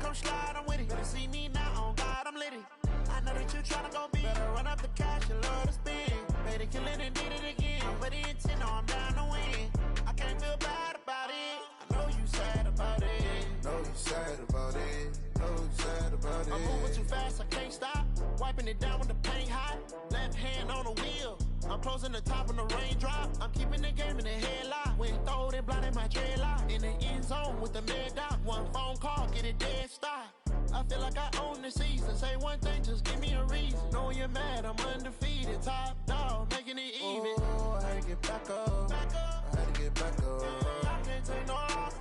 come slide, I'm with it. Better see me now, on God, I'm litty. I know that you tryna go big. Better run up the cash, you love to spin. Made it, kill it, and did it again. But the intent, no, I'm down to win. I can't feel bad about it. I know you sad about it. Know you sad about it. Know you sad about it. I'm moving too fast, I can't stop. Wiping it down with the paint hot. Left hand on the wheel. I'm closing the top when the raindrop. I'm keeping the game in the headlock. When throwed and blinded my dreadlock. In the end zone with the mad dot. One phone call, get it dead stop. I feel like I own the season. Say one thing, just give me a reason. Know you're mad, I'm undefeated. Top dog, making it even. Oh, I had to get back up. I had to get back up. I can't take no loss.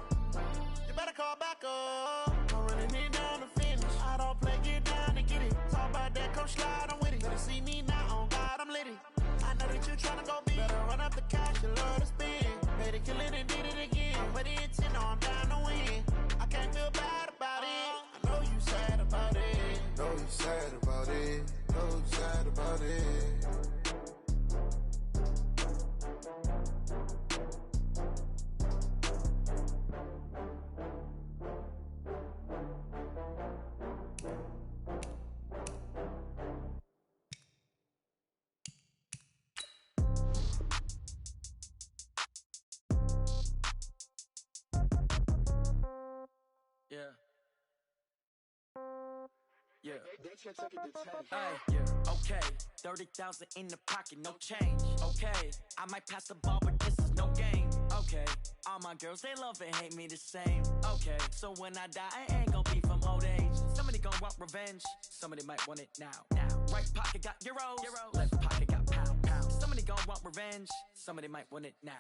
You better call back up. I'm running it down to finish. I don't play, get down to get it. Talk about that, come slide, I'm with it. Better see me now, on God, I'm litty. I know that you tryna go big. Better run up the cash, you love to spin. Made it, kill it, and did it again. But the intent, no, I'm down to win. I can't feel bad about it. I know you sad about it. Know you sad about it. Know you sad about it. Yeah. Yeah. Hey, yeah. Okay. 30,000 in the pocket, no change. Okay. I might pass the ball, but this is no game. Okay. All my girls, they love and hate me the same. Okay. So when I die, I ain't gonna be from old age. Somebody gonna want revenge. Somebody might want it now. Right pocket got euros. Left pocket got pound. Somebody gonna want revenge. Somebody might want it now.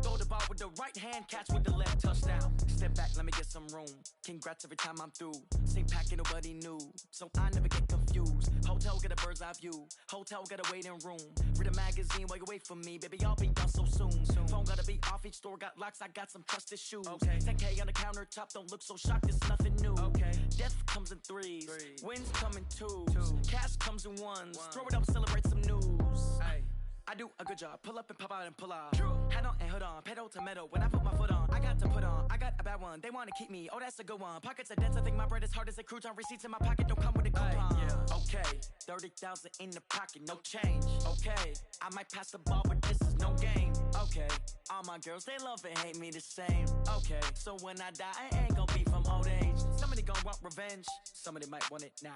Throw the ball with the right hand, catch with the left, touchdown. Step back, let me get some room. Congrats every time I'm through. Same packet, nobody knew, so I never get confused. Hotel get a bird's eye view. Hotel get a waiting room. Read a magazine while you wait for me, baby. I'll be done so soon. Phone gotta be off. Each store got locks. I got some trusted shoes. Okay. 10K on the countertop. Don't look so shocked. It's nothing new. Okay. Death comes in threes. Wins come in twos. Cash comes in ones. Throw it up, celebrate some news. Ay. I do a good job, pull up and pop out and pull out. Head on and hood on, pedal to metal. When I put my foot on, I got to put on. I got a bad one, they wanna keep me. Oh, that's a good one. Pockets are dense, I think my bread is hard as a crouton. Receipts in my pocket don't come with a coupon. Okay, 30,000 in the pocket, no change. Okay, I might pass the ball, but this is no game. Okay, all my girls, they love and hate me the same. Okay, so when I die, I ain't gonna be from old age. Somebody gonna want revenge, somebody might want it now.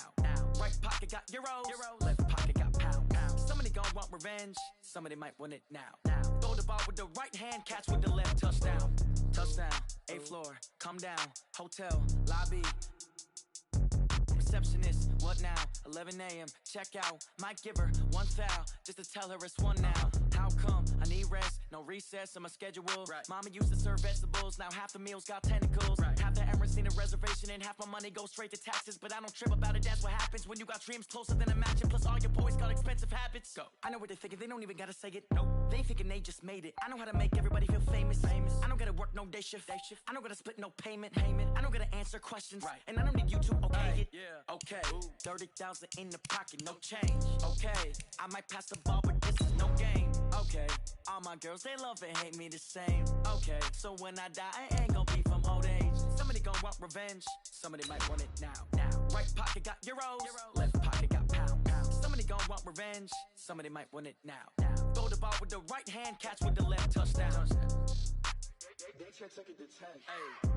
Right pocket got euros, left pocket got pound. Somebody gonna want revenge, somebody might want it now. Throw the ball with the right hand, catch with the left, touchdown. Touchdown, 8th floor, come down, hotel, lobby. Receptionist, what now? 11 a.m., check out. Might give her one foul, just to tell her it's one now. How come? I need rest, no recess in my schedule. Mama used to serve vegetables, now half the meals got tentacles. Half the Emirates need a reservation and half my money goes straight to taxes. But I don't trip about it, that's what happens when you got dreams closer than a match. And plus all your boys got expensive habits. Go. I know what they're thinking, they don't even gotta say it. Nope. They thinking they just made it. I know how to make everybody feel famous. I don't gotta work no day shift. I don't gotta split no payment. I don't gotta answer questions. And I don't need you to okay it. Okay, 30,000 in the pocket, no change. Okay, I might pass the ball, but this is no game. Okay, all my girls, they love and hate me the same. Okay, so when I die, I ain't gonna be from old age. Somebody gonna want revenge, somebody might want it now. Right pocket got euros, left pocket got pound. Somebody gonna want revenge, somebody might want it now. Throw the ball with the right hand, catch with the left, touchdown. They took it to 10. Hey.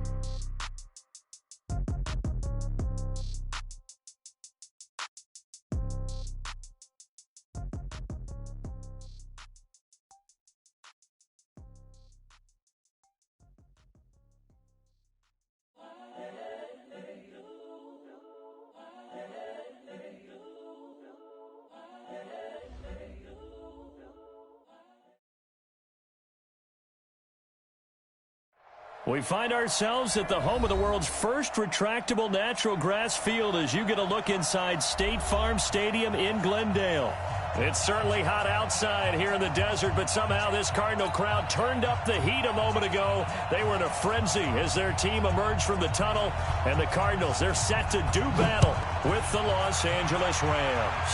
We find ourselves at the home of the world's first retractable natural grass field as you get a look inside State Farm Stadium in Glendale. It's certainly hot outside here in the desert, but somehow this Cardinal crowd turned up the heat a moment ago. They were in a frenzy as their team emerged from the tunnel, and the Cardinals, they're set to do battle with the Los Angeles Rams.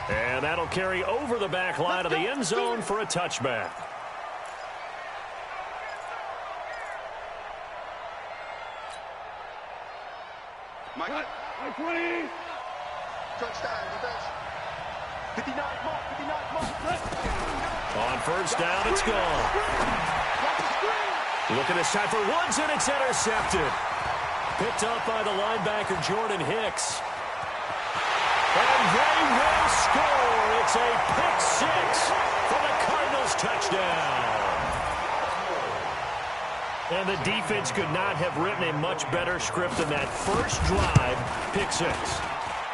And that'll carry over the back line of the end zone for a touchback. Mike. 20. Touchdown, defense. 59, mark, 59, mark. On first down, it's gone. Looking this time for Woods, and it's intercepted. Picked up by the linebacker, Jordan Hicks. And they will score. It's a pick six for the Cardinals touchdown. And the defense could not have written a much better script than that first drive, pick six.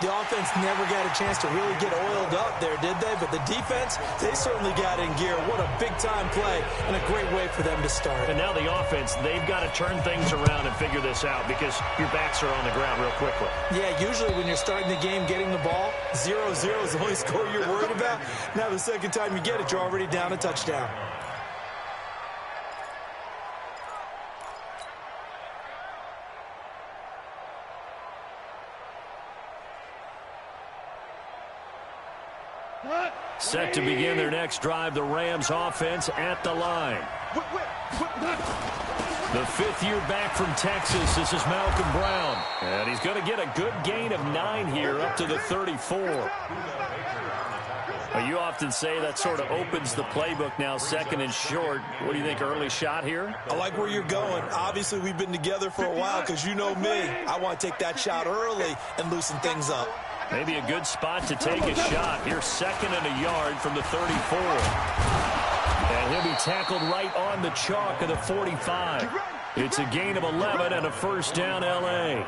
The offense never got a chance to really get oiled up there, did they? But the defense, they certainly got in gear. What a big-time play and a great way for them to start. And now the offense, they've got to turn things around and figure this out because your backs are on the ground real quickly. Yeah, usually when you're starting the game getting the ball, 0-0 is the only score you're worried about. Now the second time you get it, you're already down a touchdown. Set to begin their next drive, the Rams offense at the line. The fifth year back from Texas, this is Malcolm Brown. And he's going to get a good gain of 9 here up to the 34. Well, you often say that sort of opens the playbook now, second and short. What do you think, early shot here? I like where you're going. Obviously, we've been together for a while because you know me. I want to take that shot early and loosen things up. Maybe a good spot to take a shot. Here's second and a yard from the 34. And he'll be tackled right on the chalk of the 45. It's a gain of 11 and a first down, L.A.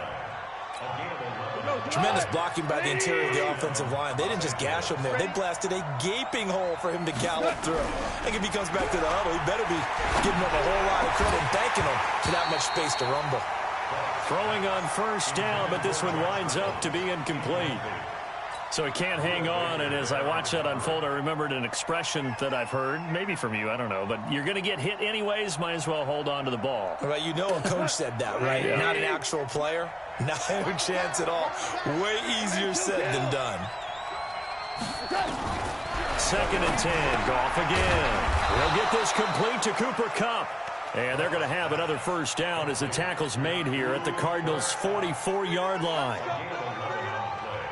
Tremendous blocking by the interior of the offensive line. They didn't just gash him there. They blasted a gaping hole for him to gallop through. I think if he comes back to the huddle, he better be giving him a whole lot of credit and thanking him for that much space to rumble. Throwing on first down, but this one winds up to be incomplete. So he can't hang on, and as I watch that unfold, I remembered an expression that I've heard, maybe from you, I don't know, but you're going to get hit anyways, might as well hold on to the ball. Right, you know a coach said that, right? Yeah. Not an actual player. Not a chance at all. Way easier said than done. Second and 10, Goff again. We'll get this complete to Cooper Kupp. And they're going to have another first down as the tackle's made here at the Cardinals' 44-yard line.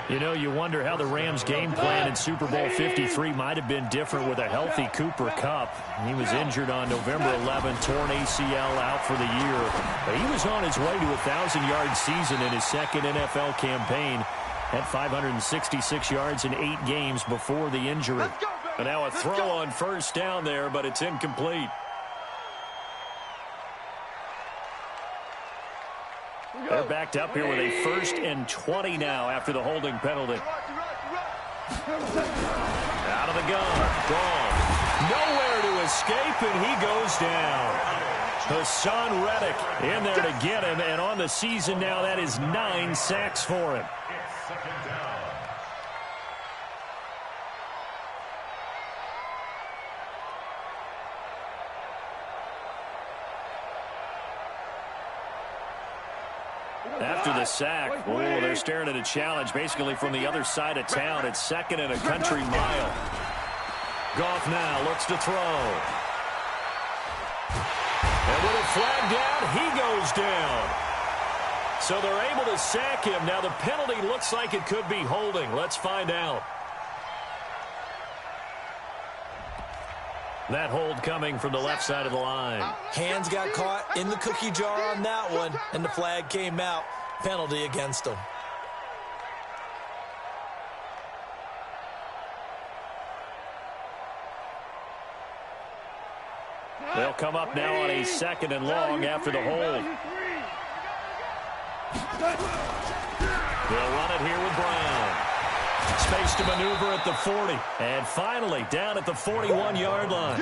You know, you wonder how the Rams' game plan in Super Bowl 53 might have been different with a healthy Cooper Kupp. He was injured on November 11, torn ACL out for the year. But he was on his way to a 1,000-yard season in his second NFL campaign. Had 566 yards in 8 games before the injury. But now a throw on first down there, but it's incomplete. They're backed up here with a 1st and 20 now after the holding penalty. Out of the gun. Gone. Nowhere to escape, and he goes down. Hassan Reddick in there to get him, and on the season now, that is 9 sacks for him. After the sack, they're staring at a challenge basically from the other side of town. It's second and a country mile. Goff now looks to throw. And with a flag down, he goes down. So they're able to sack him. Now the penalty looks like it could be holding. Let's find out. That hold coming from the left side of the line. Hands got caught in the cookie jar on that one, and the flag came out. Penalty against him. They'll come up now on a 2nd and long after the hold. They'll run it here with Brown. Space to maneuver at the 40. And finally, down at the 41-yard line.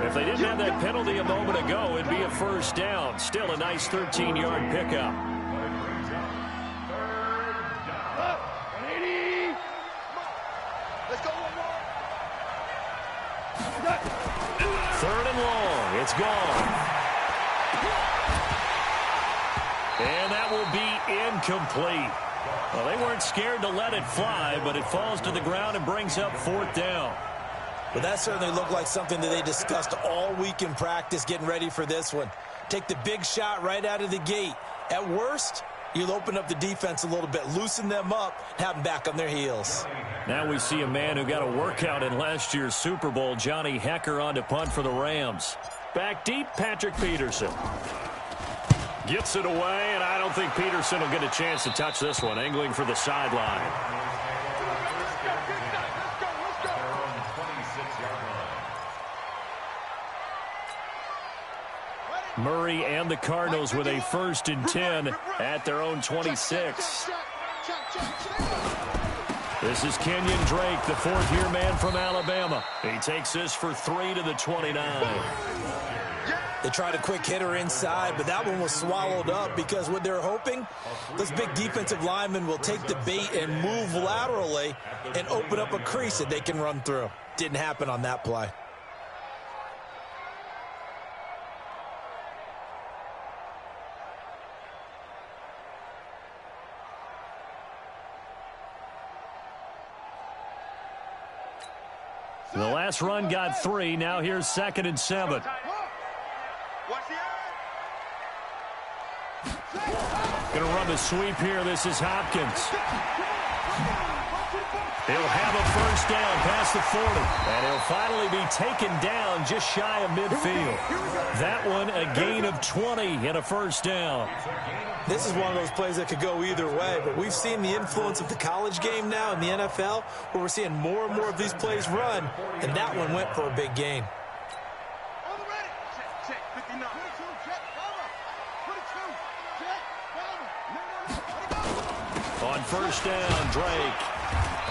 If they didn't have that penalty a moment ago, it'd be a first down. Still a nice 13-yard pickup. Let's go one more. 3rd and long. It's gone. And that will be incomplete. Well, they weren't scared to let it fly, but it falls to the ground and brings up 4th down. But that certainly looked like something that they discussed all week in practice getting ready for this one. Take the big shot right out of the gate. At worst, You'll open up the defense a little bit, loosen them up, have them back on their heels. Now we see a man who got a workout in last year's Super Bowl, Johnny Hecker, on to punt for the Rams. Back deep, Patrick Peterson. Gets it away, and I don't think Peterson will get a chance to touch this one, angling for the sideline. Murray and the Cardinals with a 1st and 10 at their own 26. This is Kenyon Drake, the 4th-year man from Alabama. He takes this for 3 to the 29. They tried a quick hitter inside, but that one was swallowed up because what they're hoping, those big defensive linemen will take the bait and move laterally and open up a crease that they can run through. Didn't happen on that play. The last run got 3. Now here's 2nd and 7. Going to run the sweep here. This is Hopkins. He'll have a 1st down past the 40. And he'll finally be taken down just shy of midfield. That one a gain of 20 and a 1st down. This is one of those plays that could go either way, but we've seen the influence of the college game now in the NFL, where we're seeing more and more of these plays run, and that one went for a big gain. On 1st down, Drake.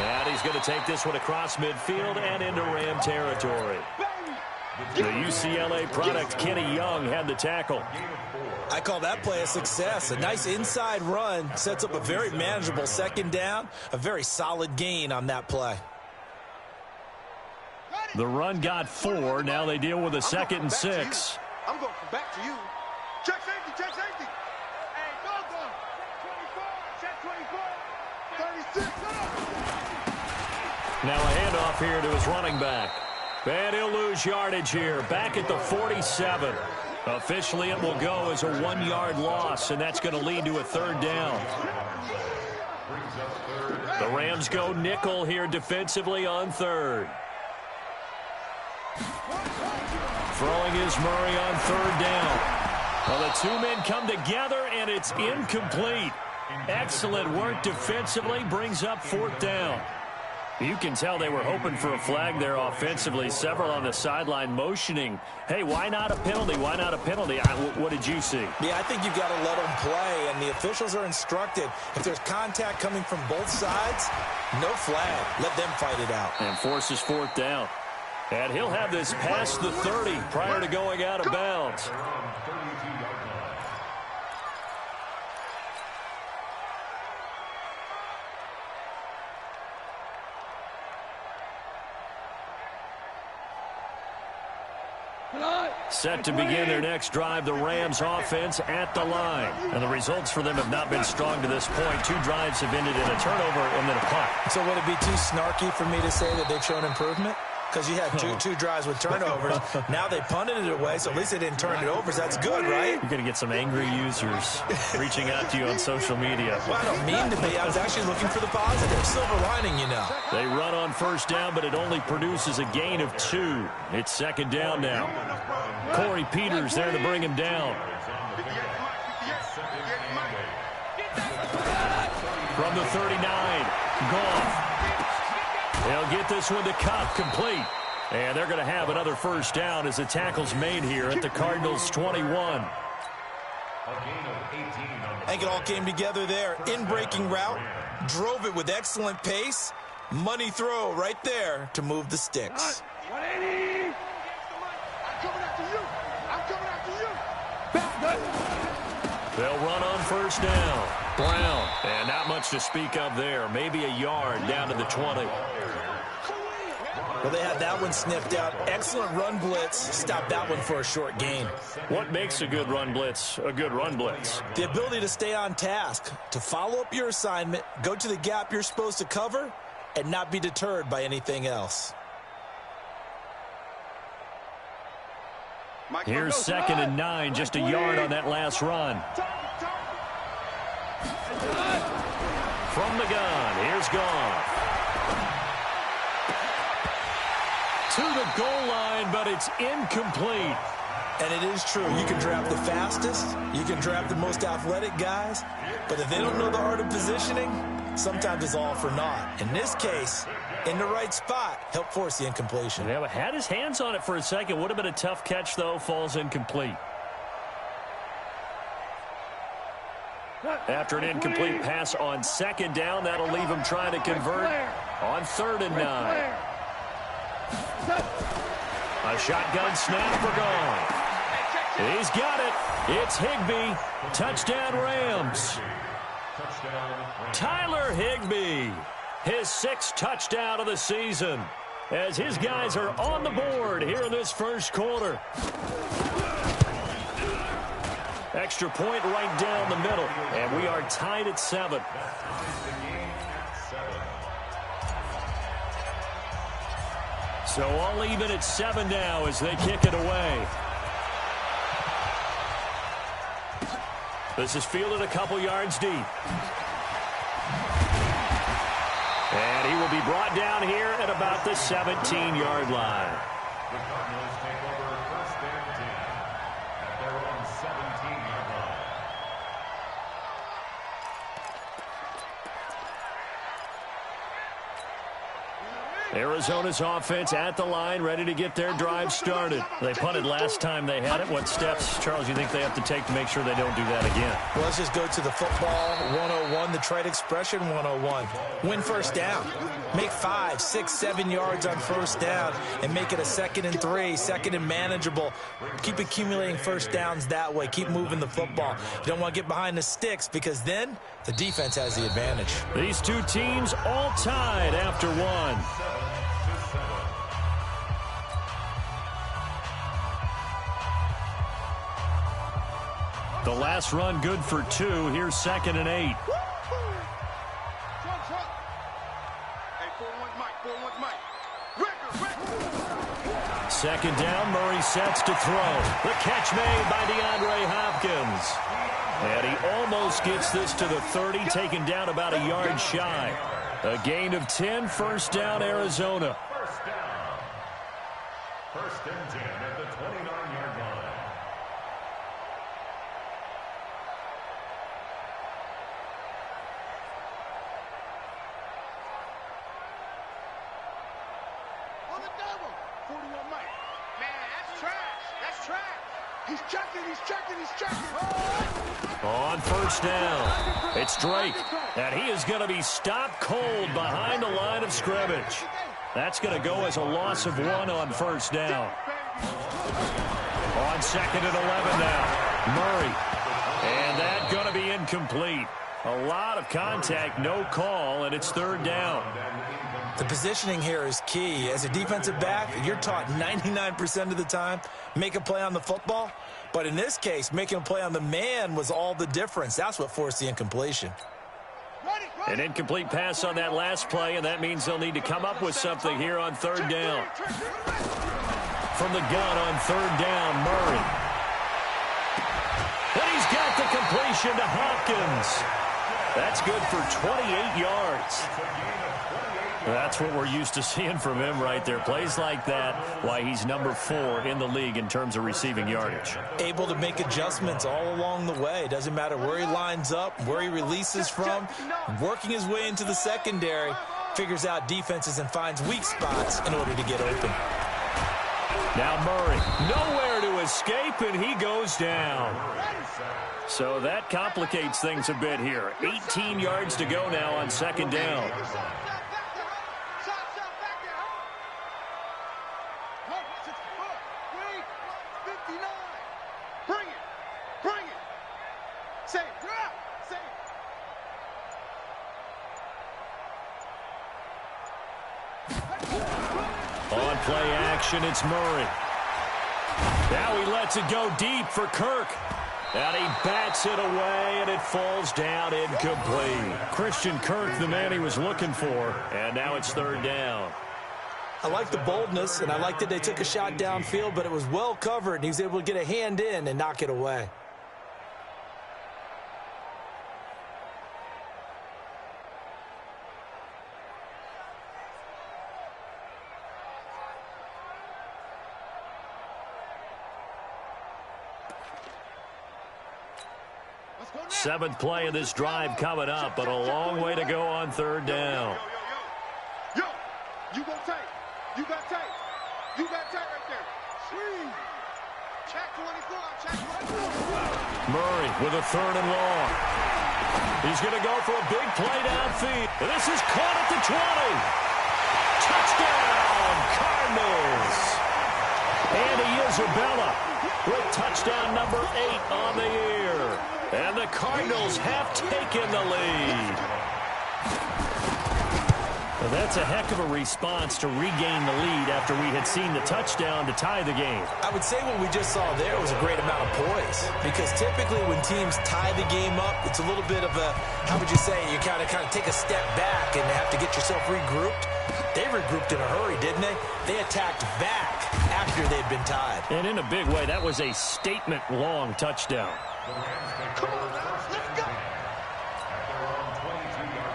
And he's going to take this one across midfield and into Ram territory. The UCLA product, Kenny Young, had the tackle. I call that play a success. A nice inside run sets up a very manageable 2nd down, a very solid gain on that play. The run got 4. Now they deal with a 2nd and 6. I'm going back to you. Check safety, check safety. Hey, go. Check 24, 36. Now a handoff here to his running back. And he'll lose yardage here. Back at the 47. Officially, it will go as a 1-yard loss, and that's going to lead to a 3rd down. The Rams go nickel here defensively on 3rd. Throwing is Murray on 3rd down. Well, the 2 men come together, and it's incomplete. Excellent work defensively, brings up 4th down. You can tell they were hoping for a flag there offensively. Several on the sideline motioning, hey, why not a penalty? Why not a penalty? What did you see? Yeah, I think you've got to let them play, and the officials are instructed. If there's contact coming from both sides, no flag. Let them fight it out. And forces 4th down. And he'll have this past the 30 prior to going out of bounds. Set to begin their next drive, the Rams offense at the line. And the results for them have not been strong to this point. 2 drives have ended in a turnover and then a punt. So would it be too snarky for me to say that they've shown improvement? Because you had two drives with turnovers. Now they punted it away, so at least they didn't turn it over. So that's good, right? You're going to get some angry users reaching out to you on social media. Well, I don't mean to be. I was actually looking for the positive. Silver lining, you know. They run on 1st down, but it only produces a gain of 2. It's 2nd down now. Corey Peters there to bring him down. From the 39, Goff. They'll get this one to Cup, complete. And they're going to have another 1st down as the tackle's made here at the Cardinals' 21. I think it all came together there. In-breaking route, drove it with excellent pace. Money throw right there to move the sticks. 180. I'm coming after you. I'm coming after you. They'll run on 1st down. Brown. And not much to speak of there. Maybe a yard down to the 20. Well, they had that one sniffed out. Excellent run blitz. Stopped that one for a short gain. What makes a good run blitz a good run blitz? The ability to stay on task, to follow up your assignment, go to the gap you're supposed to cover, and not be deterred by anything else. Here's 2nd and 9, just a yard on that last run. From the gun, here's Goff. To the goal line, but it's incomplete. And it is true. You can draft the fastest. You can draft the most athletic guys. But if they don't know the art of positioning, sometimes it's all for naught. In this case, in the right spot, help force the incompletion. Yeah, had his hands on it for a second. Would have been a tough catch, though. Falls incomplete. After an incomplete pass on second down, that'll leave him trying to convert on 3rd and 9. A shotgun snap for Goff. He's got it. It's Higbee. Touchdown, Rams. Tyler Higbee, his 6th touchdown of the season, as his guys are on the board here in this first quarter. Extra point right down the middle, and we are tied at 7. So all even at 7 now as they kick it away. This is fielded a couple yards deep. And he will be brought down here at about the 17-yard line. The Cardinals take over 1st and 10 at their own 17-yard line. Arizona's offense at the line, ready to get their drive started. They punted last time they had it. What steps, Charles, you think they have to take to make sure they don't do that again? Well, let's just go to the football 101, the trade expression 101. Win first down. Make 5, 6, 7 yards on first down and make it a 2nd and 3, 2nd and manageable. Keep accumulating first downs that way. Keep moving the football. You don't want to get behind the sticks because then the defense has the advantage. These two teams all tied after 1. The last run good for 2. Here's 2nd and 8. Second down, Murray sets to throw. The catch made by DeAndre Hopkins. And he almost gets this to the 30, taken down about a yard shy. A gain of 10, first down, Arizona. First down. 1st and 10 at the 29-yard line. On the double. 41 Mike. Man, that's trash. That's trash. He's checking. He's checking. He's checking. On first down, it's Drake, and he is going to be stopped cold behind the line of scrimmage. That's going to go as a loss of 1 on first down. On 2nd and 11 now, Murray, and that's going to be incomplete. A lot of contact, no call, and it's 3rd down. The positioning here is key. As a defensive back, you're taught 99% of the time, make a play on the football. But in this case, making a play on the man was all the difference. That's what forced the incompletion. An incomplete pass on that last play, and that means they'll need to come up with something here on 3rd down. From the gun on 3rd down, Murray. And he's got the completion to Hopkins. That's good for 28 yards. That's what we're used to seeing from him right there. Plays like that, why he's number 4 in the league in terms of receiving yardage. Able to make adjustments all along the way. Doesn't matter where he lines up, where he releases from. Working his way into the secondary, figures out defenses and finds weak spots in order to get open. Now Murray, nowhere to escape, and he goes down. So that complicates things a bit here. 18 yards to go now on 2nd down. On play action, it's Murray. Now he lets it go deep for Kirk. And he bats it away, and it falls down incomplete. Christian Kirk, the man he was looking for, and now it's 3rd down. I like the boldness, and I like that they took a shot downfield, but it was well covered, and he was able to get a hand in and knock it away. Seventh play of this drive coming up, but a long way to go on third down. Yo, you go tight. You got tight. You got tight right there. Swing. Check 24. Check 24. Murray with a third and long. He's going to go for a big play downfield. This is caught at the 20. Touchdown, Cardinals. Andy Isabella with touchdown number 8 on the year. And the Cardinals have taken the lead. Well, that's a heck of a response to regain the lead after we had seen the touchdown to tie the game. I would say what we just saw there was a great amount of poise, because typically when teams tie the game up, it's a little bit of a, how would you say, you kind of take a step back and have to get yourself regrouped. They regrouped in a hurry, didn't they? They attacked back after they'd been tied. And in a big way, that was a statement-long touchdown. Come on now, let's go. At their own 22-yard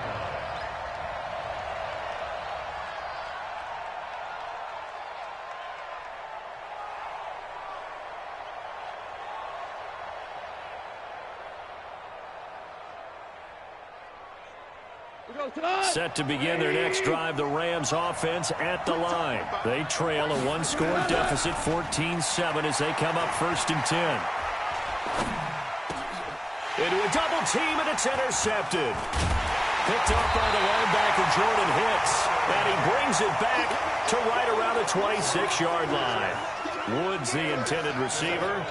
line. Set to begin their next drive, the Rams offense at the line. They trail a one-score deficit, 14-7, as they come up 1st and 10. Into a double team, and it's intercepted. Picked up by the linebacker, Jordan Hicks. And he brings it back to right around the 26-yard line. Woods, the intended receiver.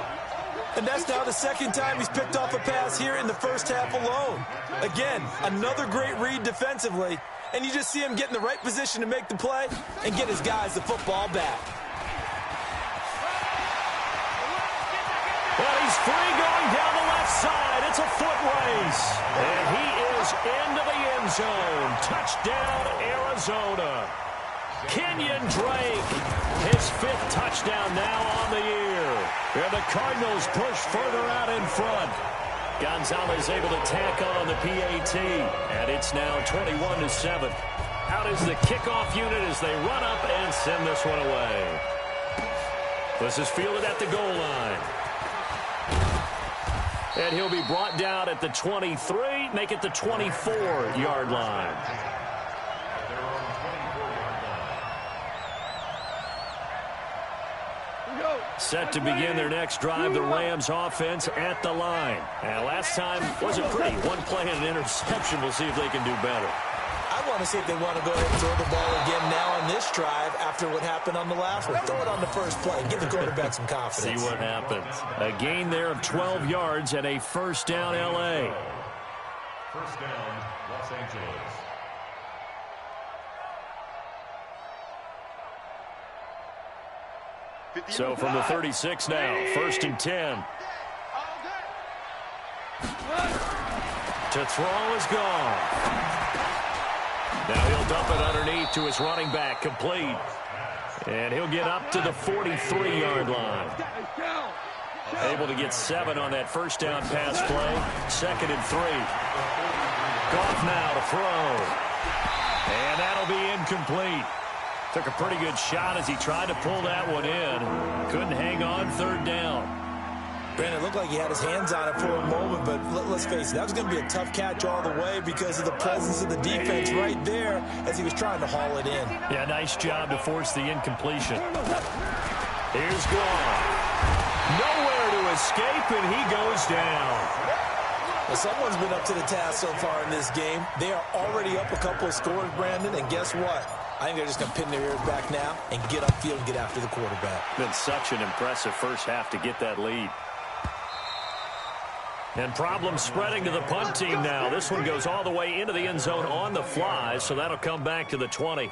And that's now the second time he's picked off a pass here in the first half alone. Again, another great read defensively. And you just see him get in the right position to make the play and get his guys the football back. Well, he's free going down the left side. It's a foot race. And he is into the end zone. Touchdown, Arizona. Kenyon Drake, his 5th touchdown now on the year. And the Cardinals push further out in front. Gonzalez able to tack on the PAT. And it's now 21-7. Out is the kickoff unit as they run up and send this one away. This is fielded at the goal line. And he'll be brought down at the 23, make it the 24-yard line. Set to begin their next drive, the Rams offense at the line. And last time wasn't pretty. One play and an interception. We'll see if they can do better. I want to see if they want to go ahead and throw the ball again now on this drive after what happened on the last one. Throw it on the first play. Give the quarterback some confidence. See what happens. A gain there of 12 yards and a first down L.A. First down, Los Angeles. So from the 36 now, 1st and 10. To throw is gone. Now he'll dump it underneath to his running back, complete. And he'll get up to the 43-yard line. Able to get 7 on that first down pass play. 2nd and 3. Goff now to throw. And that'll be incomplete. Took a pretty good shot as he tried to pull that one in. Couldn't hang on 3rd down. Brandon, it looked like he had his hands on it for a moment, but let's face it, that was going to be a tough catch all the way because of the presence of the defense right there as he was trying to haul it in. Yeah, nice job to force the incompletion. Here's Goff. Nowhere to escape, and he goes down. Well, someone's been up to the task so far in this game. They are already up a couple of scores, Brandon, and guess what? I think they're just going to pin their ears back now and get upfield and get after the quarterback. Been such an impressive first half to get that lead. And problems spreading to the punt team now. This one goes all the way into the end zone on the fly, so that'll come back to the 20.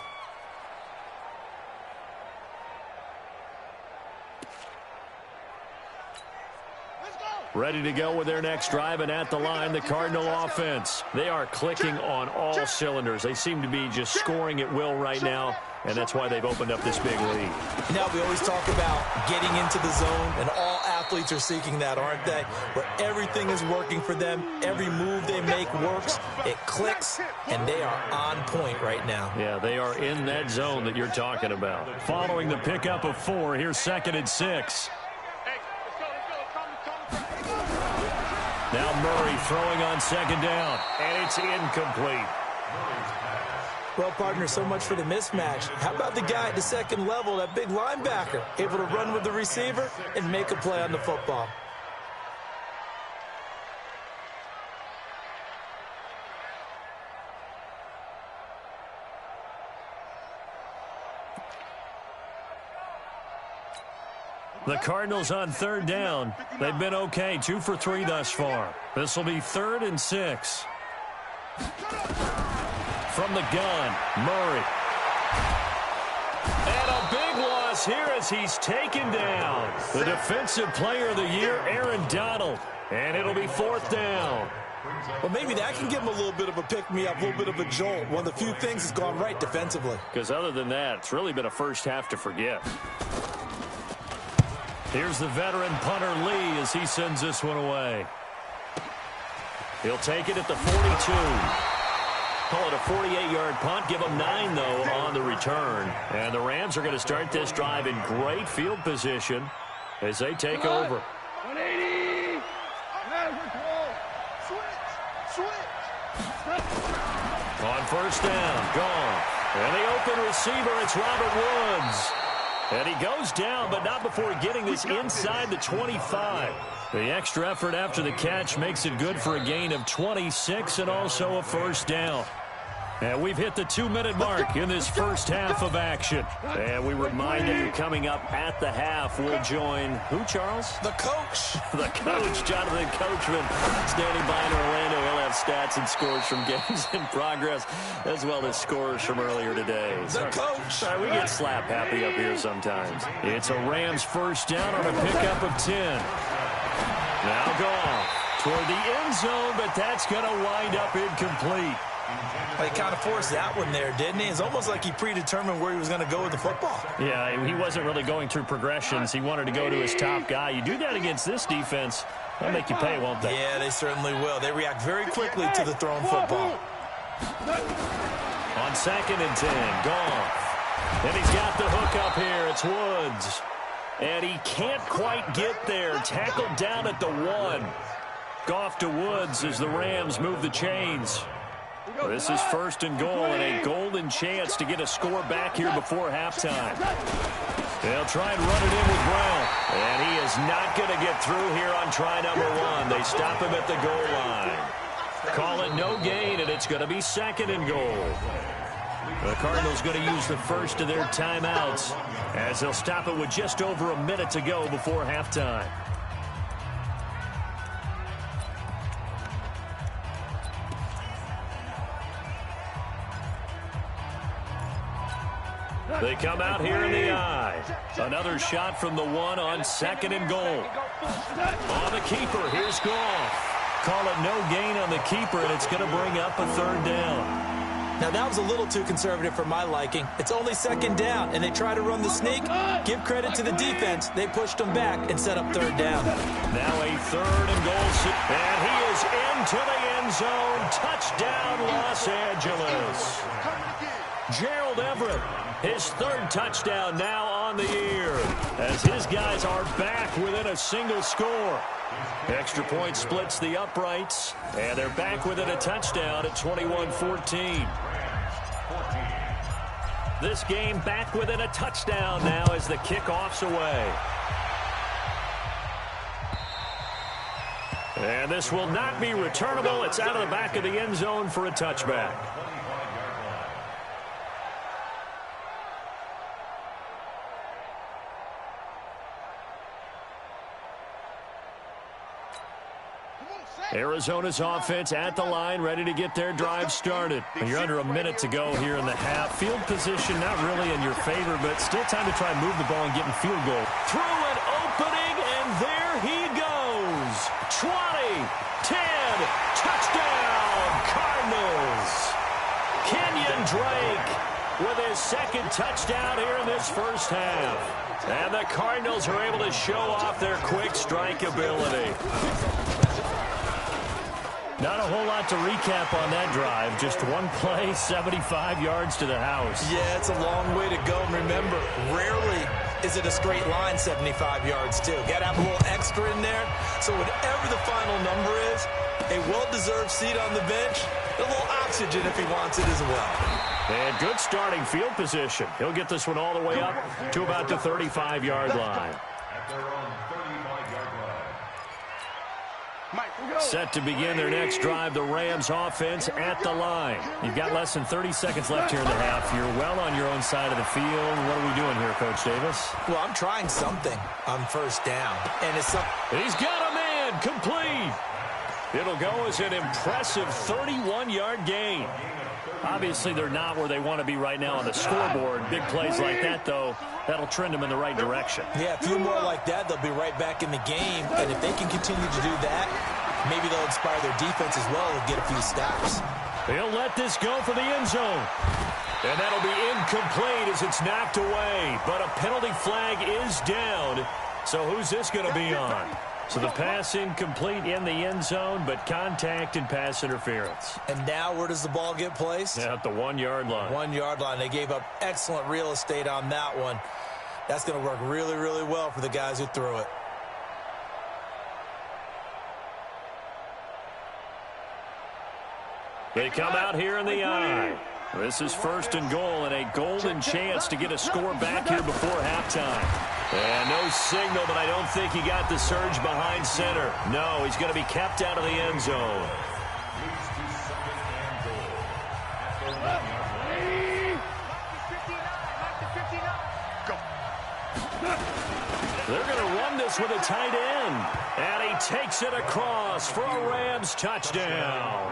Ready to go with their next drive, and at the line, the Cardinal offense. They are clicking on all cylinders. They seem to be just scoring at will right now, and that's why they've opened up this big lead. Now, we always talk about getting into the zone, and all athletes are seeking that, aren't they? Where everything is working for them. Every move they make works. It clicks, and they are on point right now. Yeah, they are in that zone that you're talking about. Following the pickup of 4, here's 2nd and 6. Now Murray throwing on second down, and it's incomplete. Well, partner, so much for the mismatch. How about the guy at the second level, that big linebacker, able to run with the receiver and make a play on the football? The Cardinals on third down. They've been okay, 2 for 3 thus far. This will be 3rd and 6. From the gun, Murray. And a big loss here as he's taken down. The defensive player of the year, Aaron Donald. And it'll be 4th down. Well, maybe that can give him a little bit of a pick-me-up, a little bit of a jolt. One of the few things that's gone right defensively. Because other than that, it's really been a first half to forget. Here's the veteran punter Lee as he sends this one away. He'll take it at the 42. Call it a 48-yard punt. Give them 9, though, on the return. And the Rams are going to start this drive in great field position as they take over. 180. On first down, gone. And the open receiver, it's Robert Woods. And he goes down, but not before getting this inside the 25. The extra effort after the catch makes it good for a gain of 26 and also a first down. And we've hit the 2-minute mark in this first half of action. And we remind you, coming up at the half, we'll join who, Charles? The coach. The coach, Jonathan Coachman, standing by in Orlando. He'll have stats and scores from games in progress, as well as scores from earlier today. The coach. Sorry, we get slap happy up here sometimes. It's a Rams first down on a pickup of 10. Now Goff toward the end zone, but that's going to wind up incomplete. He kind of forced that one there, didn't he? It's almost like he predetermined where he was going to go with the football. Yeah, he wasn't really going through progressions. He wanted to go to his top guy. You do that against this defense, they'll make you pay, won't they? Yeah, they certainly will. They react very quickly to the thrown football. On 2nd and 10, Goff. And he's got the hook up here. It's Woods. And he can't quite get there. Tackled down at the 1. Goff to Woods as the Rams move the chains. This is 1st and goal and a golden chance to get a score back here before halftime. They'll try and run it in with Brown. And he is not going to get through here on try number 1. They stop him at the goal line. Call it no gain, and it's going to be 2nd and goal. The Cardinals going to use the first of their timeouts as they'll stop it with just over a minute to go before halftime. They come out here in the eye. Another shot from the 1 on 2nd and goal. On the keeper, here's Goff. Call it no gain on the keeper, and it's going to bring up a 3rd down. Now, that was a little too conservative for my liking. It's only 2nd down, and they try to run the sneak. Give credit to the defense. They pushed them back and set up 3rd down. Now a 3rd and goal. And he is into the end zone. Touchdown, Los Angeles. Gerald Everett, his 3rd touchdown now on the year, as his guys are back within a single score. Extra point splits the uprights, and they're back within a touchdown at 21-14. This game back within a touchdown now as the kickoff's away. And this will not be returnable. It's out of the back of the end zone for a touchback. Arizona's offense at the line, ready to get their drive started. And you're under a minute to go here in the half. Field position not really in your favor, but still time to try and move the ball and get in field goal. Through an opening, and there he goes. 20, 10, touchdown, Cardinals. Kenyon Drake with his 2nd touchdown here in this first half. And the Cardinals are able to show off their quick strike ability. Not a whole lot to recap on that drive. Just one play, 75 yards to the house. Yeah, it's a long way to go. And remember, rarely is it a straight line 75 yards, too. Got to have a little extra in there. So whatever the final number is, A well-deserved seat on the bench. A little oxygen if he wants it as well. And good starting field position. He'll get this one all the way up to about the 35-yard line. At their own 35-yard line. Set to begin their next drive, the Rams offense at the line. You've got less than 30 seconds left here in the half. You're well on your own side of the field. What are we doing here, Coach Davis? Well, I'm trying something on first down. And it's He's got a man, complete. It'll go as an impressive 31-yard gain. Obviously, they're not where they want to be right now on the scoreboard. Big plays like that, though, that'll trend them in the right direction. Yeah, a few more like that, they'll be right back in the game. And if they can continue to do that, maybe they'll inspire their defense as well and get a few stops. He'll let this go for the end zone. And that'll be incomplete as it's knocked away. But a penalty flag is down. So who's this going to be on? So the pass incomplete in the end zone, but contact and pass interference. And now where does the ball get placed? At the 1-yard line. 1-yard line. They gave up excellent real estate on that one. That's going to work really, really well for the guys who threw it. They come out here in the eye. This is 1st and goal and a golden chance to get a score back here before halftime. And no signal, but I don't think he got the surge behind center. No, he's going to be kept out of the end zone. They're going to run this with a tight end. And he takes it across for a Rams touchdown.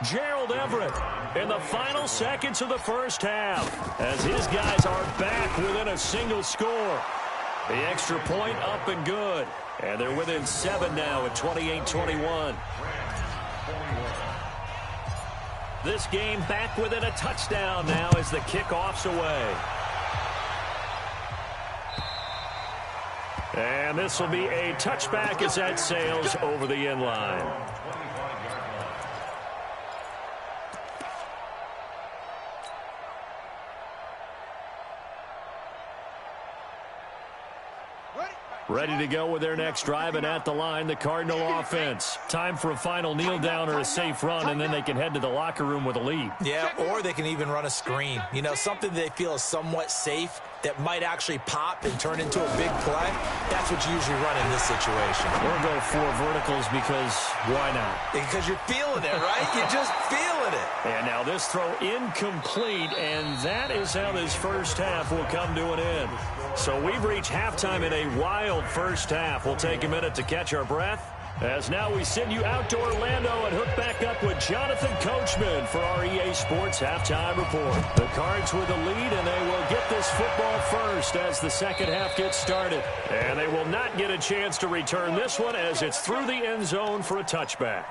Gerald Everett in the final seconds of the first half as his guys are back within a single score. The extra point up and good. And they're within 7 now at 28-21. This game back within a touchdown now as the kickoff's away. And this will be a touchback as that sails over the end line. Ready to go with their next drive, and at the line, the Cardinal offense. Time for a final kneel down or a safe run, and then they can head to the locker room with a lead. Yeah, or they can even run a screen. You know, something they feel is somewhat safe that might actually pop and turn into a big play. That's what you usually run in this situation. We'll go 4 verticals because why not? Because you're feeling it, right? You're just feeling it. And now this throw incomplete, and that is how this first half will come to an end. So we've reached halftime in a wild first half. We'll take a minute to catch our breath, as now we send you out to Orlando and hook back up with Jonathan Coachman for our EA Sports Halftime Report. The Cards with the lead, and they will get this football first as the second half gets started. And they will not get a chance to return this one as it's through the end zone for a touchback.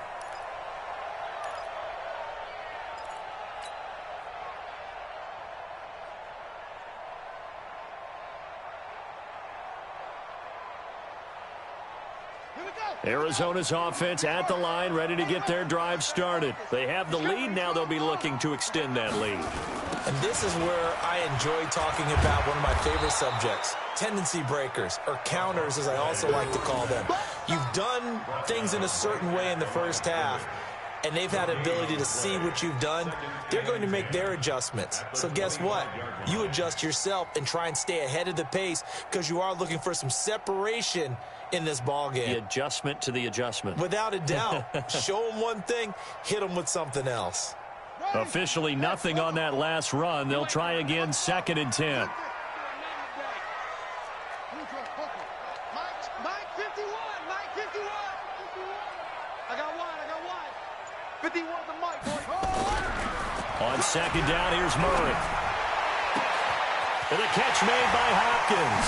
Arizona's offense at the line, ready to get their drive started. They have the lead. Now they'll be looking to extend that lead. And this is where I enjoy talking about one of my favorite subjects, tendency breakers, or counters, as I also like to call them. You've done things in a certain way in the first half, and they've had the ability to see what you've done. They're going to make their adjustments. So guess what? You adjust yourself and try and stay ahead of the pace because you are looking for some separation in this ball game. The adjustment to the adjustment. Without a doubt. Show them one thing, hit them with something else. Officially nothing on that last run. They'll try again, 2nd and 10. Mike 51. I got one. 51 the Mike, boy. On 2nd down, here's Murray. And the catch made by Hopkins.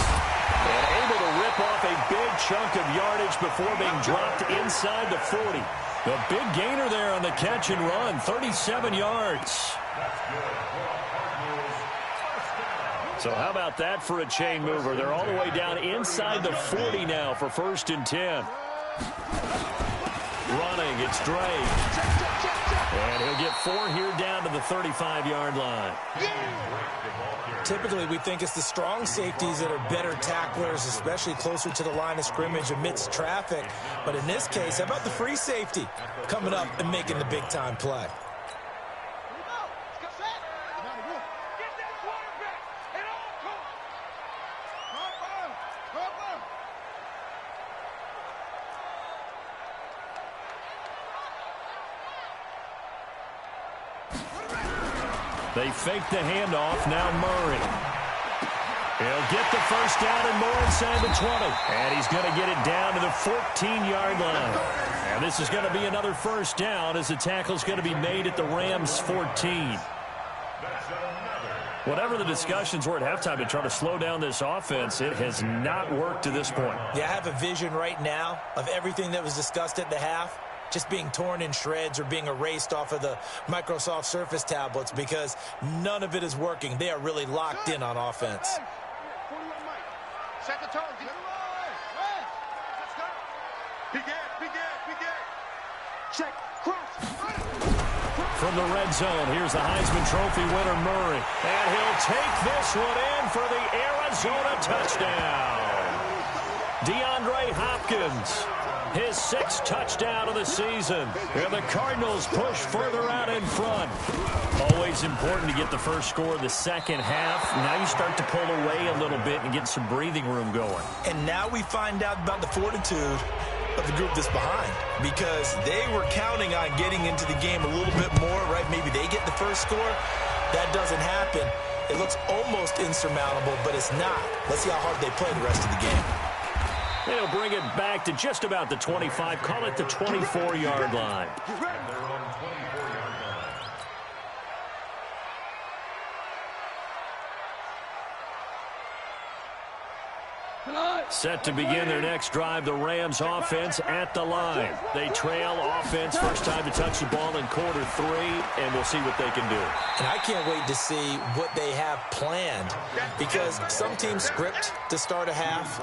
And able to rip off a big chunk of yardage before being dropped inside the 40. The big gainer there on the catch and run, 37 yards. So how about that for a chain mover? They're all the way down inside the 40 now for 1st and 10. Running, it's Drake. And he'll get 4 here down to the 35-yard line. Typically, we think it's the strong safeties that are better tacklers, especially closer to the line of scrimmage amidst traffic. But in this case, how about the free safety coming up and making the big-time play? They fake the handoff. Now Murray. He'll get the first down and more inside the 20. And he's going to get it down to the 14-yard line. And this is going to be another first down as the tackle's going to be made at the Rams' 14. Whatever the discussions were at halftime to try to slow down this offense, it has not worked to this point. Yeah, I have a vision right now of everything that was discussed at the half just being torn in shreds or being erased off of the Microsoft Surface tablets because none of it is working. They are really locked in on offense. Set the tone. Check. From the red zone, here's the Heisman Trophy winner, Murray. And he'll take this one in for the Arizona touchdown. DeAndre Hopkins, his 6th touchdown of the season. And the Cardinals push further out in front. Always important to get the first score of the second half. Now you start to pull away a little bit and get some breathing room going. And now we find out about the fortitude of the group that's behind, because they were counting on getting into the game a little bit more, right? Maybe they get the first score. That doesn't happen. It looks almost insurmountable, but it's not. Let's see how hard they play the rest of the game. They'll bring it back to just about the 25, call it the 24-yard line. Set to begin their next drive, the Rams offense at the line. They trail offense, first time to touch the ball in quarter 3, and we'll see what they can do. And I can't wait to see what they have planned, because some teams script to start a half.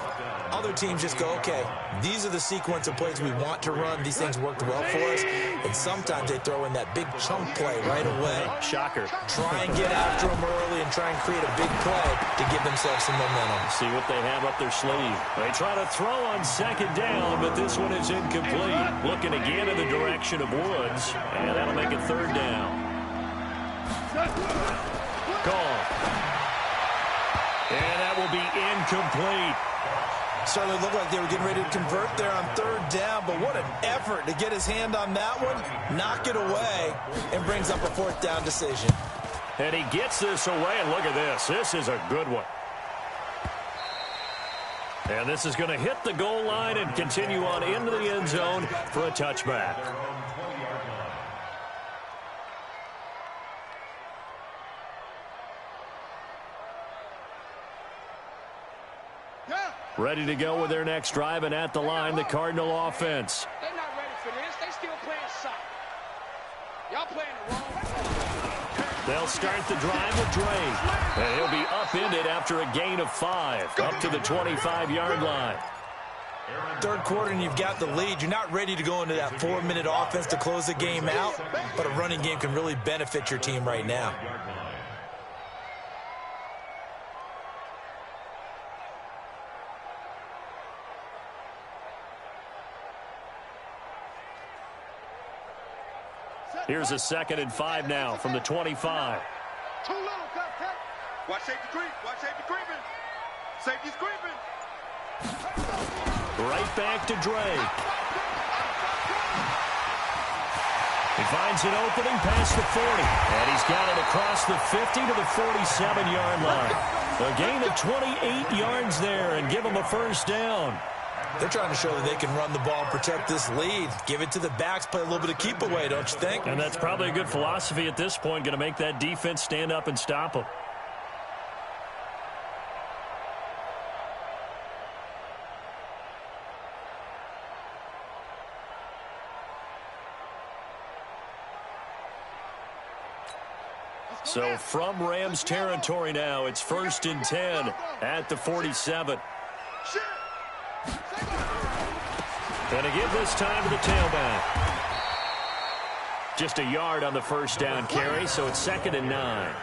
Other teams just go, okay, these are the sequence of plays we want to run. These things worked well for us. And sometimes they throw in that big chunk play right away. Shocker. Try and get after them early and try and create a big play to give themselves some momentum. See what they have up their sleeve. They try to throw on second down, but this one is incomplete. Looking again in the direction of Woods, and that'll make it third down. Gone. And that will be incomplete. Certainly looked like they were getting ready to convert there on third down, but what an effort to get his hand on that one, knock it away, and brings up a fourth down decision. And he gets this away, and look at this. This is a good one. And this is going to hit the goal line and continue on into the end zone for a touchback. Ready to go with their next drive, and at the line, the Cardinal offense. They're not ready for this. They still playing soccer. Y'all playing the wrong. They'll start the drive with Dre. And he'll be upended after a gain of 5, up to the 25-yard line. Third quarter and you've got the lead. You're not ready to go into that 4-minute offense to close the game out, but a running game can really benefit your team right now. Here's a 2nd and 5 now from the 25. Too little, cut. Watch safety creep. Watch safety creeping. Safety's creeping. Right back to Drake. He finds an opening past the 40. And he's got it across the 50 to the 47-yard line. A gain of 28 yards there and give him a first down. They're trying to show that they can run the ball and protect this lead. Give it to the backs, play a little bit of keep away, don't you think? And that's probably a good philosophy at this point, going to make that defense stand up and stop them. So from Rams territory now, it's 1st and 10 at the 47. And again this time to the tailback. just a yard on the first down carry, so it's 2nd and 9.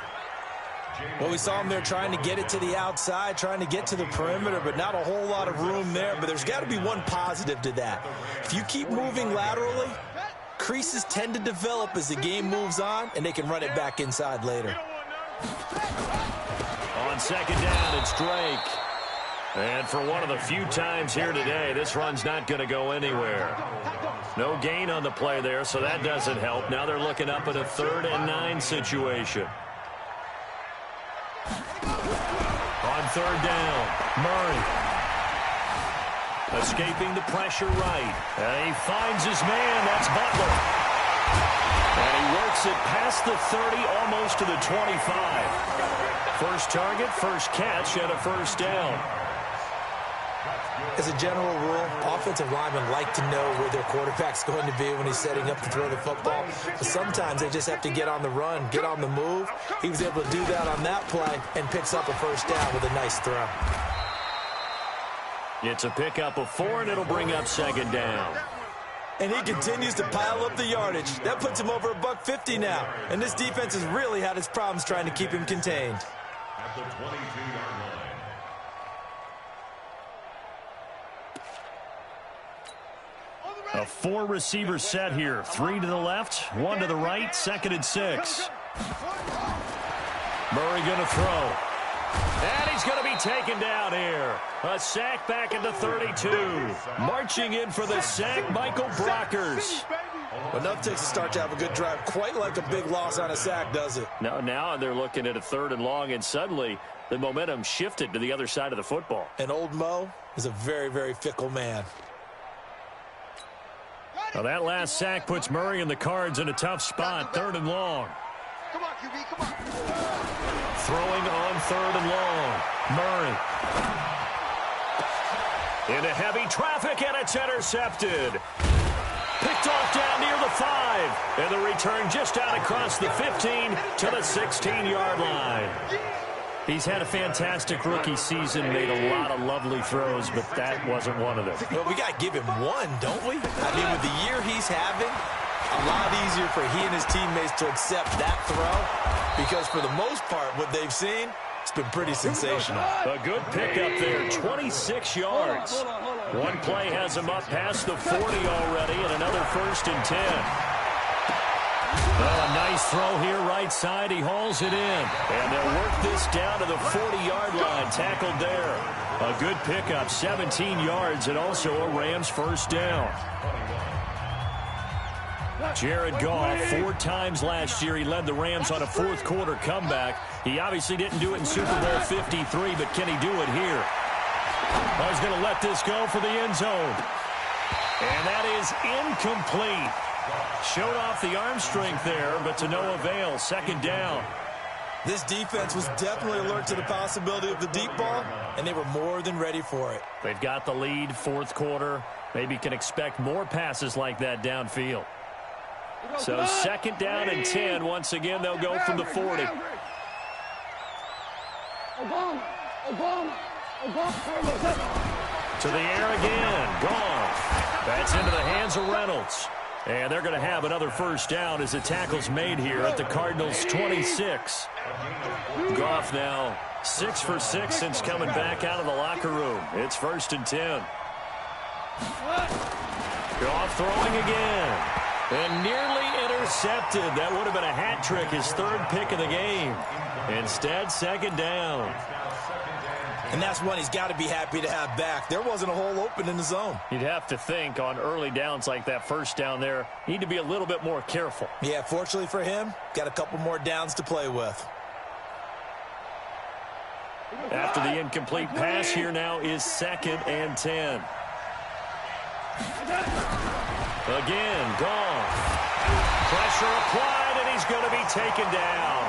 Well, we saw him there trying to get it to the outside, trying to get to the perimeter, but not a whole lot of room there. But there's got to be one positive to that. If you keep moving laterally, creases tend to develop as the game moves on, and they can run it back inside later. On 2nd down, it's Drake. And for one of the few times here today, this run's not going to go anywhere. No gain on the play there, so that doesn't help. Now they're looking up at a 3rd and 9 situation. On 3rd down, Murray. Escaping the pressure right. And he finds his man. That's Butler. And he works it past the 30, almost to the 25. First target, first catch, and a first down. As a general rule, offensive linemen like to know where their quarterback's going to be when he's setting up to throw the football. But sometimes they just have to get on the run, get on the move. He was able to do that on that play and picks up a first down with a nice throw. It's a pickup of 4, and it'll bring up 2nd down. And he continues to pile up the yardage. That puts him over $150 now. And this defense has really had its problems trying to keep him contained. At the 22-yard line. A 4-receiver set here. 3 to the left, 1 to the right, 2nd and 6. Murray going to throw. And he's going to be taken down here. A sack back at the 32. Marching in for the sack, Michael Brockers. Enough takes a start to have a good drive. Quite like a big loss on a sack, does it? Now they're looking at a 3rd and long, and suddenly the momentum shifted to the other side of the football. And old Mo is a very, very fickle man. Well, that last sack puts Murray and the Cards in a tough spot. 3rd and long. Come on, QB, come on. Throwing on 3rd and long. Murray. Into heavy traffic, and it's intercepted. Picked off down near the 5. And the return just out across the 15 to the 16-yard line. He's had a fantastic rookie season, made a lot of lovely throws, but that wasn't one of them. Well, we got to give him one, don't we? I mean, with the year he's having, a lot easier for he and his teammates to accept that throw, because for the most part, what they've seen, it's been pretty sensational. A good pickup there, 26 yards. One play has him up past the 40 already, and another 1st and 10. Oh, a nice throw here right side. He hauls it in. And they'll work this down to the 40-yard line. Tackled there. A good pickup, 17 yards, and also a Rams first down. Jared Goff, 4 times last year, he led the Rams on a 4th quarter comeback. He obviously didn't do it in Super Bowl 53, but can he do it here? I was going to let this go for the end zone. And that is incomplete. Showed off the arm strength there, but to no avail. 2nd down. This defense was definitely alert to the possibility of the deep ball, and they were more than ready for it. They've got the lead, 4th quarter. Maybe can expect more passes like that downfield. So 2nd down and 10. Once again, they'll go from the 40. To the air again. Goff. That's into the hands of Reynolds. And they're going to have another first down as the tackle's made here at the Cardinals' 26. Goff now 6 for 6 since coming back out of the locker room. It's 1st and 10. Goff throwing again. And nearly intercepted. That would have been a hat trick, his 3rd pick of the game. Instead, 2nd down. And that's one he's got to be happy to have back. There wasn't a hole open in the zone. You'd have to think on early downs like that, first down there, need to be a little bit more careful. Yeah, fortunately for him, got a couple more downs to play with. After the incomplete pass, here now is 2nd and 10. Again, Goff. Pressure applied, and he's going to be taken down.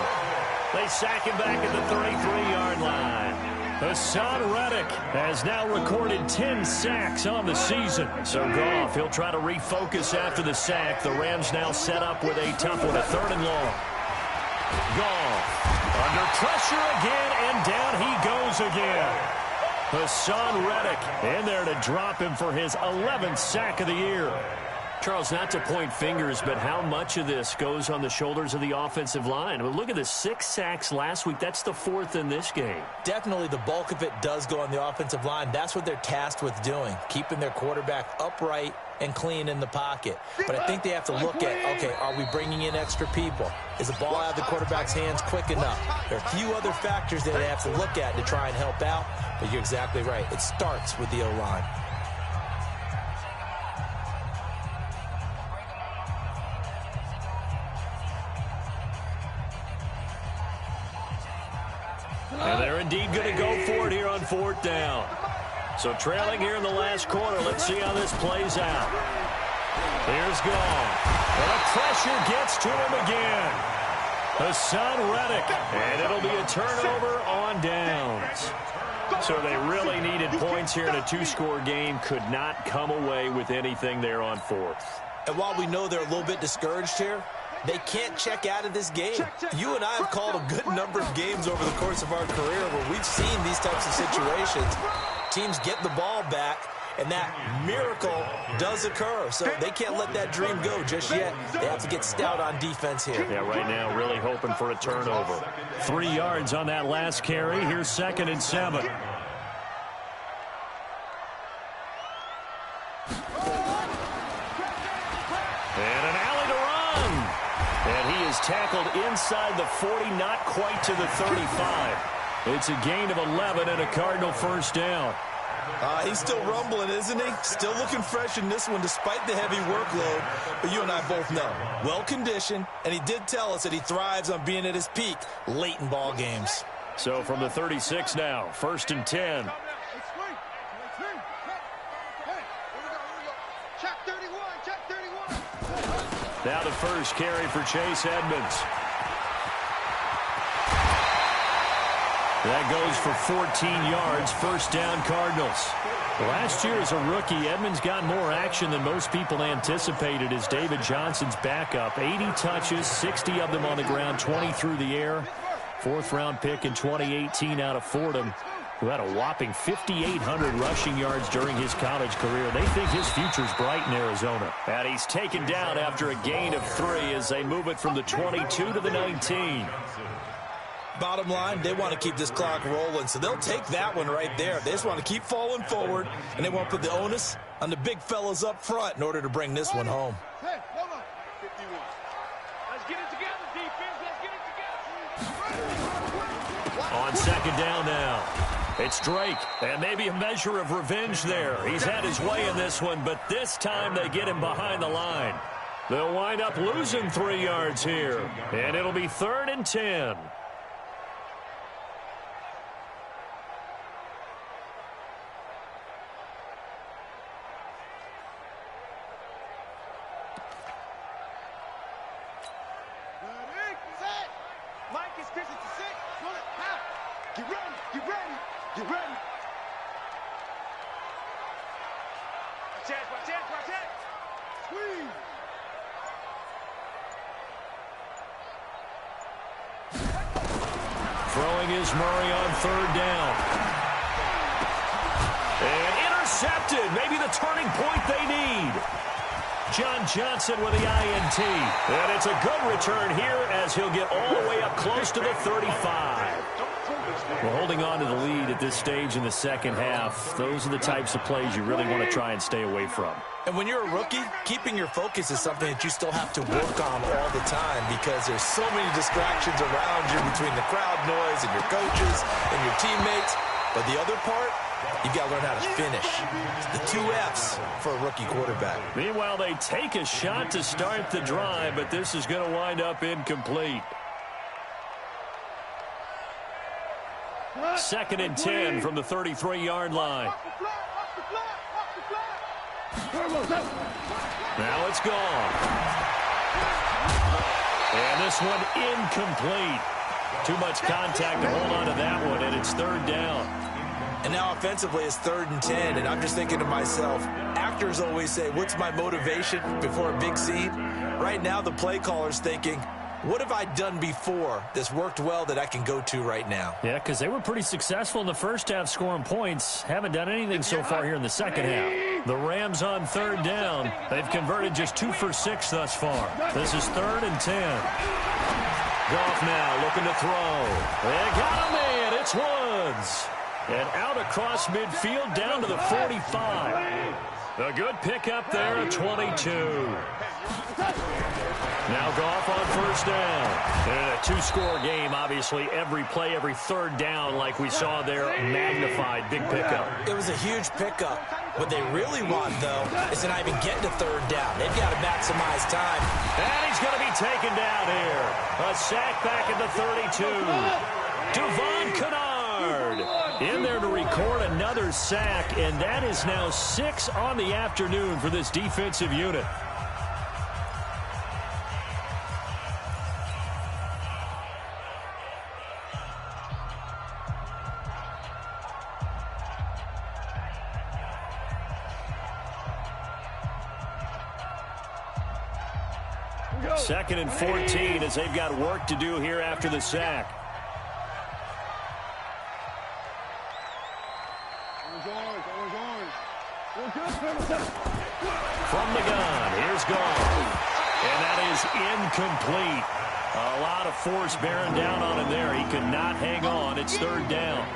They sack him back at the 33-yard line. Hassan Reddick has now recorded 10 sacks on the season. So Goff, he'll try to refocus after the sack. The Rams now set up with a tough one, a 3rd and long. Goff under pressure again, and down he goes again. Hassan Reddick in there to drop him for his 11th sack of the year. Charles, not to point fingers, but how much of this goes on the shoulders of the offensive line? I mean, look at the 6 sacks last week. That's the 4th in this game. Definitely the bulk of it does go on the offensive line. That's what they're tasked with doing, keeping their quarterback upright and clean in the pocket. But I think they have to look at, okay, are we bringing in extra people? Is the ball out of the quarterback's hands quick enough? There are a few other factors that they have to look at to try and help out, but you're exactly right. It starts with the O-line. And they're indeed going to go for it here on 4th down. So trailing here in the last quarter. Let's see how this plays out. Here's Gall. And the pressure gets to him again. Hassan Reddick. And it'll be a turnover on downs. So they really needed points here in a 2-score game. Could not come away with anything there on 4th. And while we know they're a little bit discouraged here, they can't check out of this game. You and I have called a good number of games over the course of our career where we've seen these types of situations. Teams get the ball back, and that miracle does occur. So they can't let that dream go just yet. They have to get stout on defense here. Yeah, right now really hoping for a turnover. 3 yards on that last carry. Here's 2nd and 7. And an alley to run. And he is tackled inside the 40, not quite to the 35. It's a gain of 11 and a Cardinal first down. He's still rumbling, isn't he? Still looking fresh in this one despite the heavy workload. But you and I both know, well-conditioned, and he did tell us that he thrives on being at his peak late in ball games. So from the 36 now, 1st and 10. Now the first carry for Chase Edmonds. That goes for 14 yards, first down Cardinals. Last year as a rookie, Edmonds got more action than most people anticipated as David Johnson's backup. 80 touches, 60 of them on the ground, 20 through the air. 4th-round pick in 2018 out of Fordham, who had a whopping 5,800 rushing yards during his college career. They think his future's bright in Arizona. And he's taken down after a gain of 3 as they move it from the 22 to the 19. Bottom line, they want to keep this clock rolling, so they'll take that one right there. They just want to keep falling forward, and they want to put the onus on the big fellas up front in order to bring this one home. Hey, hold on. 51. Let's get it together, defense. Let's get it together. On 2nd down now, it's Drake, and maybe a measure of revenge there. He's had his way in this one, but this time they get him behind the line. They'll wind up losing 3 yards here, and it'll be 3rd and 10. Throwing is Murray on 3rd down. And intercepted. Maybe the turning point they need. John Johnson with the INT. And it's a good return here as he'll get all the way up close to the 35. We're holding on to the lead at this stage in the second half. Those are the types of plays you really want to try and stay away from. And when you're a rookie, keeping your focus is something that you still have to work on all the time because there's so many distractions around you between the crowd noise and your coaches and your teammates. But the other part, you've got to learn how to finish. It's the 2 F's for a rookie quarterback. Meanwhile, they take a shot to start the drive, but this is going to wind up incomplete. 2nd and 10 from the 33-yard line. Now it's gone. And this one incomplete. Too much contact to hold on to that one, and it's 3rd down. And now offensively it's 3rd and 10, and I'm just thinking to myself, actors always say, what's my motivation before a big scene? Right now the play caller's thinking, What have I done before that's worked well that I can go to right now? Yeah, because they were pretty successful in the first half scoring points. Haven't done anything so far here in the second half. The Rams on third down. They've converted just 2 for 6 thus far. This is 3rd and 10. Goff now looking to throw. They got him in. It's Woods. And out across midfield down to the 45. A good pickup there at 22. Now Goff on first down. And a 2-score game, obviously. Every play, every third down, like we saw there, magnified. Big pickup. It was a huge pickup. What they really want, though, is to not even get to third down. They've got to maximize time. And he's going to be taken down here. A sack back at the 32. Devon Kennard in there to record another sack, and that is now 6 on the afternoon for this defensive unit. Second and 14 as they've got work to do here after the sack. From the gun, here's Goff. And that is incomplete. A lot of force bearing down on him there. He could not hang on. It's third down.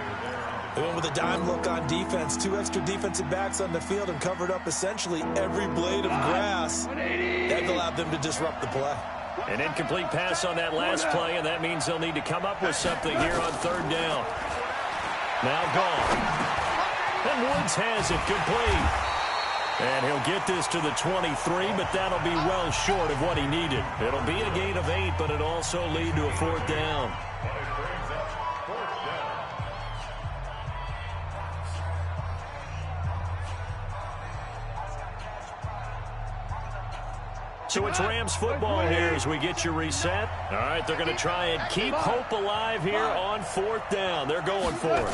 They went with a dime look on defense. 2 extra defensive backs on the field and covered up essentially every blade of grass. That allowed them to disrupt the play. An incomplete pass on that last play, and that means they'll need to come up with something here on third down. Now Goff. And Woods has it complete. And he'll get this to the 23, but that'll be well short of what he needed. It'll be a gain of 8, but it'll also lead to a 4th down. So it's Rams football here as we get you reset. All right, they're going to try and keep hope alive here on 4th down. They're going for it.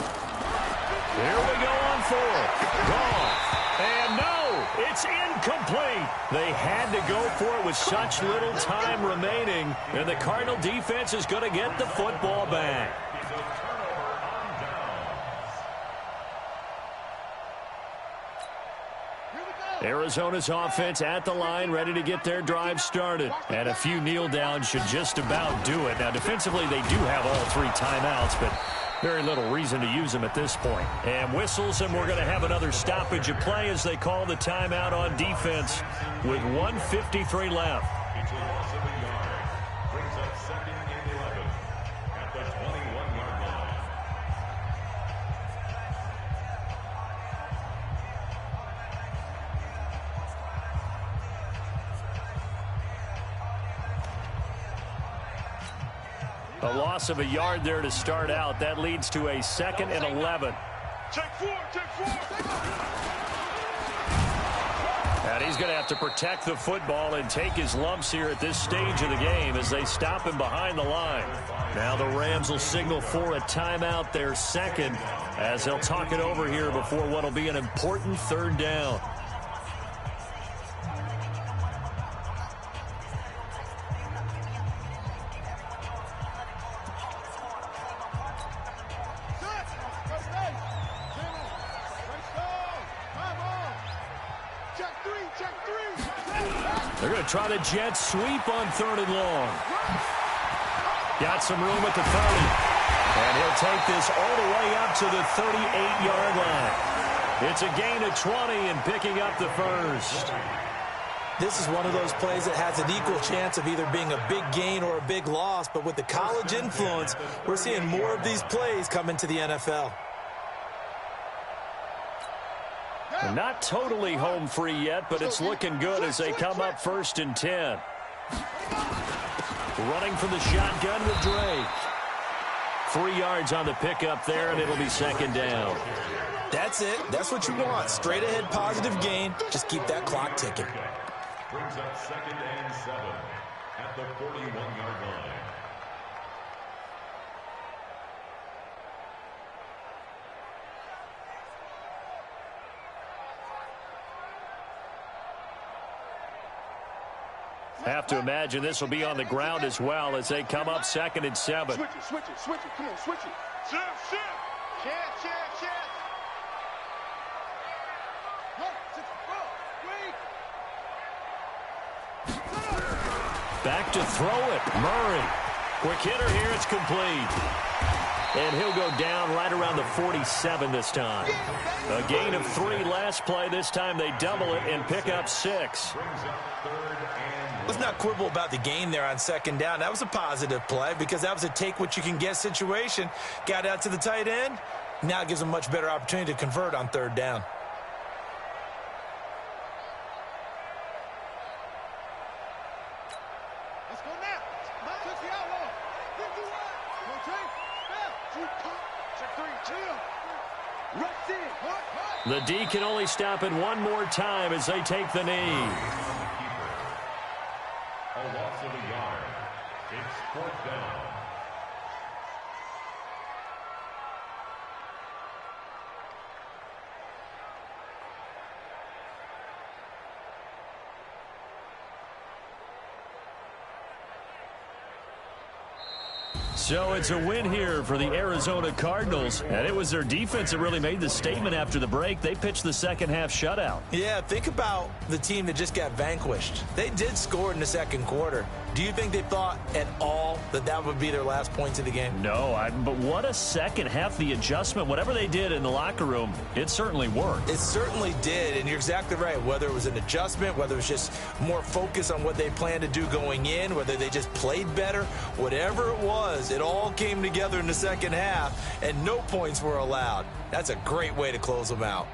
Here we go on 4th. Goff. And no, it's incomplete. They had to go for it with such little time remaining. And the Cardinal defense is going to get the football back. Arizona's offense at the line, ready to get their drive started. And a few kneel downs should just about do it. Now, defensively, they do have all 3 timeouts, but very little reason to use them at this point. And whistles, and we're going to have another stoppage of play as they call the timeout on defense with 1:53 left. Brings up 2nd and 11 at the 21-yard line. A loss of a yard there to start out. That leads to a 2nd and 11. Check 4, check 4. And he's going to have to protect the football and take his lumps here at this stage of the game as they stop him behind the line. Now the Rams will signal for a timeout, their 2nd, as they'll talk it over here before what will be an important 3rd down. They're going to try the jet sweep on 3rd and long. Got some room at the 30. And he'll take this all the way up to the 38-yard line. It's a gain of 20 and picking up the 1st. This is one of those plays that has an equal chance of either being a big gain or a big loss. But with the college influence, we're seeing more of these plays come into the NFL. They're not totally home free yet, but it's looking good as they come up 1st and 10. Running from the shotgun with Drake. 3 yards on the pickup there, and it'll be 2nd down. That's it. That's what you want. Straight ahead positive gain. Just keep that clock ticking. Brings up 2nd and 7 at the 41-yard line. Have to imagine this will be on the ground as well as they come up 2nd and 7. Switch it, switch it, switch it. Come on, switch it. Shift, shift. Chance, chance, chance. Back to throw it. Murray. Quick hitter here. It's complete. And he'll go down right around the 47 this time. A gain of 3 last play. This time they double it and pick up 6. Let's not quibble about the gain there on 2nd down. That was a positive play because that was a take-what-you-can-get situation. Got out to the tight end. Now it gives them a much better opportunity to convert on 3rd down. The D can only stop it one more time as they take the knee. A loss of a yard. It's 4th down. So it's a win here for the Arizona Cardinals, and it was their defense that really made the statement after the break. They pitched the second half shutout. Yeah, think about the team that just got vanquished. They did score in the 2nd quarter. Do you think they thought at all that that would be their last points of the game? No, but what a second half. The adjustment, whatever they did in the locker room, it certainly worked. It certainly did, and you're exactly right. Whether it was an adjustment, whether it was just more focus on what they planned to do going in, whether they just played better, whatever it was, it all came together in the second half, and no points were allowed. That's a great way to close them out.